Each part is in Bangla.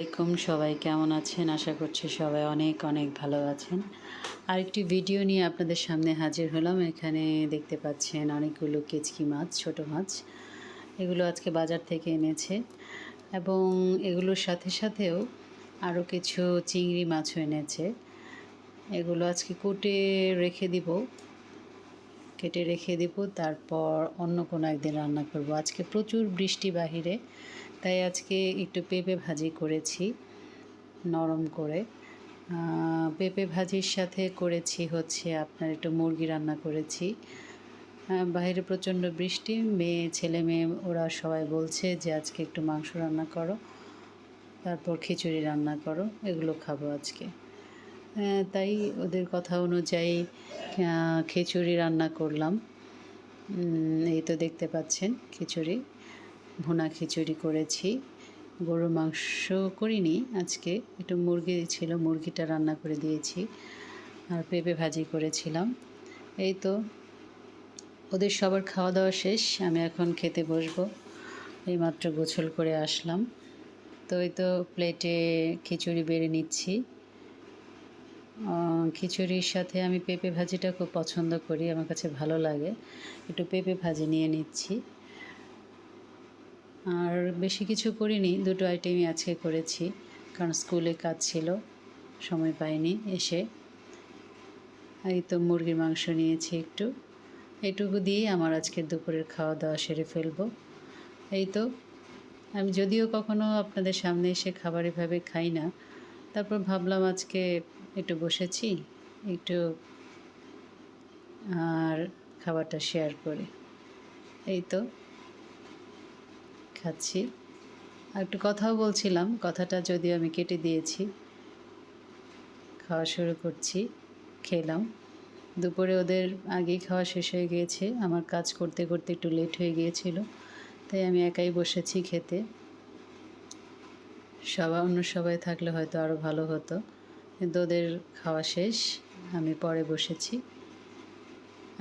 আলাইকুম, সবাই কেমন আছেন? আশা করছি সবাই অনেক অনেক ভালো আছেন। আরেকটি ভিডিও নিয়ে আপনাদের সামনে হাজির হলাম। এখানে দেখতে পাচ্ছেন অনেকগুলো কেচকি মাছ, ছোট মাছ। এগুলো আজকে বাজার থেকে এনেছে এবং এগুলোর সাথে সাথেও আরও কিছু চিংড়ি মাছও এনেছে। এগুলো আজকে কেটে রেখে দিব, তারপর অন্য কোনো একদিন রান্না করব। আজকে প্রচুর বৃষ্টি বাহিরে, তাই আজকে একটু পেঁপে ভাজি করেছি নরম করে। পেঁপে ভাজির সাথে করেছি হচ্ছে আপনার একটু মুরগি রান্না করেছি। বাইরে প্রচণ্ড বৃষ্টি, ছেলে মেয়ে ওরা সবাই বলছে যে আজকে একটু মাংস রান্না করো, তারপর খিচুড়ি রান্না করো, এগুলো খাবো আজকে। তাই ওদের কথা অনুযায়ী খিচুড়ি রান্না করলাম। এই তো দেখতে পাচ্ছেন খিচুড়ি, ভুনা খিচুড়ি করেছি। গরুর মাংস করিনি আজকে, একটু মুরগি ছিল, মুরগিটা রান্না করে দিয়েছি। আর পেঁপে ভাজি করেছিলাম। এই তো ওদের সবার খাওয়া দাওয়া শেষ, আমি এখন খেতে বসবো। এইমাত্র গোসল করে আসলাম। তো এই তো প্লেটে খিচুড়ি বেড়ে নিচ্ছি। খিচুড়ির সাথে আমি পেঁপে ভাজিটা খুব পছন্দ করি, আমার কাছে ভালো লাগে। একটু পেঁপে ভাজি নিয়ে নিচ্ছি। আর বেশি কিছু করিনি, দুটো আইটেমই আজকে করেছি, কারণ স্কুলে কাজ ছিল, সময় পাইনি এসে। এই তো মুরগির মাংস নিয়েছি একটু, এটুকু দিয়েই আমার আজকের দুপুরের খাওয়া দাওয়া সেরে ফেলবো। এই তো আমি যদিও কখনো আপনাদের সামনে এসে খাবার এভাবে খাই না, তারপর ভাবলাম আজকে একটু বসেছি, একটু আর খাবারটা শেয়ার করি। এই তো খাচ্ছি, আর একটু কথাও বলছিলাম, কথাটা যদিও আমি কেটে দিয়েছি। খাওয়া শুরু করছি, খেলাম। দুপুরে ওদের আগেই খাওয়া শেষ হয়ে গিয়েছে, আমার কাজ করতে করতে একটু লেট হয়ে গিয়েছিল, তাই আমি একাই বসেছি খেতে। অন্য সবাই থাকলে হয়তো আরও ভালো হতো, কিন্তু ওদের খাওয়া শেষ, আমি পরে বসেছি।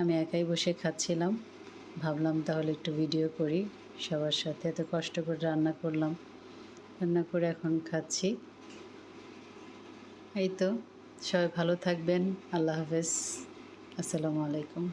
আমি একাই বসে খাচ্ছিলাম, ভাবলাম তাহলে একটু ভিডিও করি সবার সাথে। এত কষ্ট করে রান্না করলাম, রান্না করে এখন খাচ্ছি। এই তো সবাই ভালো থাকবেন। আল্লাহ হাফেজ, আসসালামু আলাইকুম।